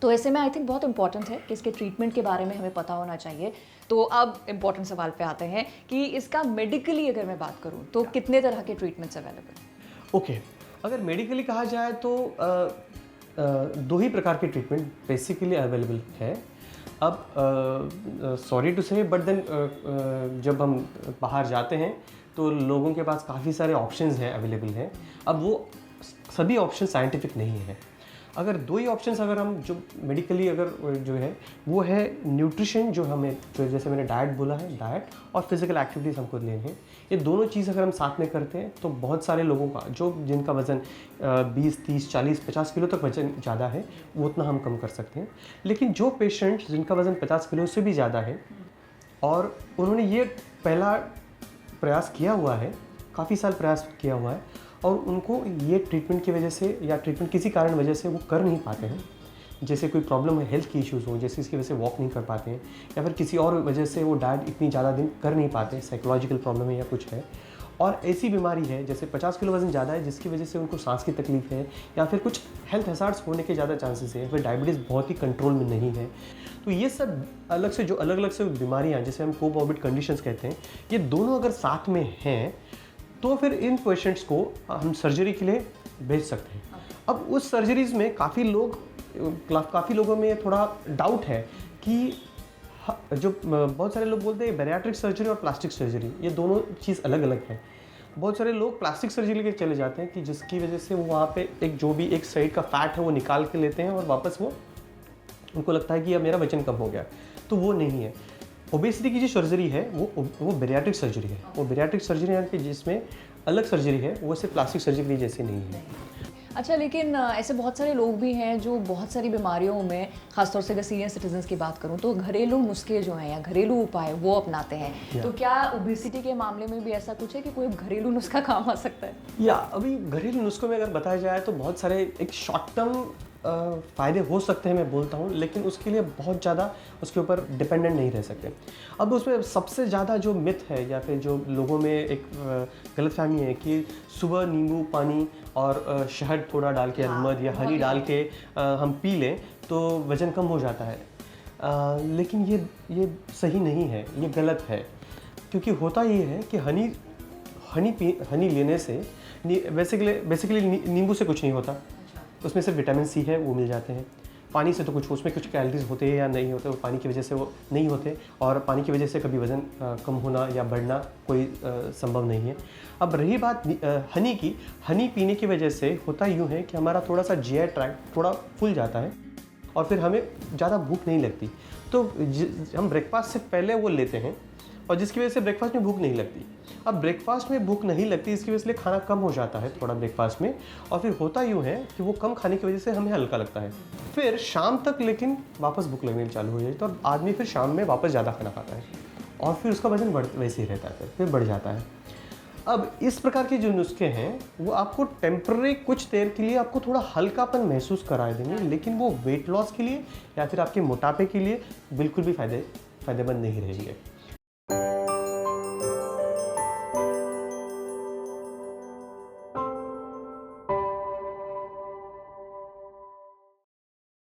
तो ऐसे में आई थिंक बहुत इंपॉर्टेंट है कि इसके ट्रीटमेंट के बारे में हमें पता होना चाहिए। तो अब इम्पॉर्टेंट सवाल पे आते हैं कि इसका मेडिकली अगर मैं बात करूँ तो कितने तरह के ट्रीटमेंट्स अवेलेबल हैं? ओके, अगर मेडिकली कहा जाए तो दो ही प्रकार के ट्रीटमेंट बेसिकली अवेलेबल है। अब सॉरी टू से बट देन जब हम बाहर जाते हैं तो लोगों के पास काफ़ी सारे ऑप्शंस हैं, अवेलेबल हैं। अब वो सभी ऑप्शन साइंटिफिक नहीं है। अगर दो ही ऑप्शंस अगर हम जो मेडिकली अगर जो है वो है न्यूट्रिशन, जो हमें जो जैसे मैंने डाइट बोला है, डाइट और फिजिकल एक्टिविटीज़ हमको लेने हैं। ये दोनों चीज़ अगर हम साथ में करते हैं तो बहुत सारे लोगों का जो जिनका वज़न 20, 30, 40, 50 किलो तक वज़न ज़्यादा है वो उतना हम कम कर सकते हैं। लेकिन जो पेशेंट जिनका वज़न 50 किलो से भी ज़्यादा है और उन्होंने ये पहला प्रयास किया हुआ है, काफ़ी साल प्रयास किया हुआ है और उनको ये ट्रीटमेंट की वजह से या ट्रीटमेंट किसी कारण वजह से वो कर नहीं पाते हैं, जैसे कोई प्रॉब्लम है, हेल्थ की इश्यूज़ हो, जैसे इसकी वजह से वॉक नहीं कर पाते हैं या फिर किसी और वजह से वो डाइट इतनी ज़्यादा दिन कर नहीं पाते, साइकोलॉजिकल प्रॉब्लम है या कुछ है, और ऐसी बीमारी है जैसे 50 किलो वज़न ज़्यादा है जिसकी वजह से उनको सांस की तकलीफ है या फिर कुछ हेल्थ हज़ार्ड्स होने के ज़्यादा चांसेस है, फिर डायबिटीज़ बहुत ही कंट्रोल में नहीं है। तो ये सब अलग से जो अलग अलग से बीमारियाँ जिसे हम कोमॉर्बिड कंडीशंस कहते हैं, ये दोनों अगर साथ में हैं तो फिर इन पेशेंट्स को हम सर्जरी के लिए भेज सकते हैं। अब उस सर्जरीज़ में काफ़ी लोगों में थोड़ा डाउट है कि जो बहुत सारे लोग बोलते हैं बैरियाट्रिक सर्जरी और प्लास्टिक सर्जरी, ये दोनों चीज़ अलग अलग है। बहुत सारे लोग प्लास्टिक सर्जरी के चले जाते हैं कि जिसकी वजह से वो वहाँ पे एक जो भी एक साइड का फैट है वो निकाल के लेते हैं और वापस वो उनको लगता है कि अब मेरा वजन कम हो गया, तो वो नहीं है। ओबेसिटी की जो सर्जरी है वो बैरियाट्रिक सर्जरी है। वो बैरियाट्रिक सर्जरी है कि जिसमें अलग सर्जरी है, वो सिर्फ प्लास्टिक सर्जरी जैसे नहीं है। अच्छा, लेकिन ऐसे बहुत सारे लोग भी हैं जो बहुत सारी बीमारियों में, खासतौर से अगर सीनियर सिटीजन्स की बात करूं, तो घरेलू नुस्खे जो हैं या घरेलू उपाय वो अपनाते हैं। तो क्या ओबेसिटी के मामले में भी ऐसा कुछ है कि कोई घरेलू नुस्खा काम आ सकता है? या अभी घरेलू नुस्खों में अगर बताया जाए तो बहुत सारे एक शॉर्ट टर्म फ़ायदे हो सकते हैं, मैं बोलता हूँ, लेकिन उसके लिए बहुत ज़्यादा उसके ऊपर डिपेंडेंट नहीं रह सकते। अब उसमें सबसे ज़्यादा जो मिथ है या फिर जो लोगों में एक गलतफहमी है कि सुबह नींबू पानी और शहद थोड़ा डाल के, अजमद या हनी डाल के हम पी लें तो वज़न कम हो जाता है। लेकिन ये सही नहीं है, ये गलत है। क्योंकि होता ये है कि हनी लेने से बेसिकली नींबू से कुछ नहीं होता, उसमें सिर्फ विटामिन सी है, वो मिल जाते हैं। पानी से तो कुछ उसमें कुछ कैलोरीज होते हैं या नहीं होते, वो पानी की वजह से वो नहीं होते, और पानी की वजह से कभी वज़न कम होना या बढ़ना कोई संभव नहीं है। अब रही बात हनी की, हनी पीने की वजह से होता यूँ है कि हमारा थोड़ा सा जीआई ट्रैक्ट थोड़ा फुल जाता है और फिर हमें ज़्यादा भूख नहीं लगती। तो हम ब्रेकफास्ट से पहले वो लेते हैं और जिसकी वजह से ब्रेकफास्ट में भूख नहीं लगती। अब ब्रेकफास्ट में भूख नहीं लगती, इसकी वजह से खाना कम हो जाता है थोड़ा ब्रेकफास्ट में, और फिर होता यूँ है कि वो कम खाने की वजह से हमें हल्का लगता है। फिर शाम तक लेकिन वापस भूख लगनी चालू हो जाती है और आदमी फिर शाम में वापस ज़्यादा खाना खाता है और फिर उसका वजन वैसे ही रहता है, फिर बढ़ जाता है। अब इस प्रकार के जो नुस्खे हैं वो आपको टेम्पररी कुछ देर के लिए आपको थोड़ा हल्कापन महसूस करा देंगे, लेकिन वो वेट लॉस के लिए या फिर आपके मोटापे के लिए बिल्कुल भी फ़ायदेमंद नहीं रहेंगे।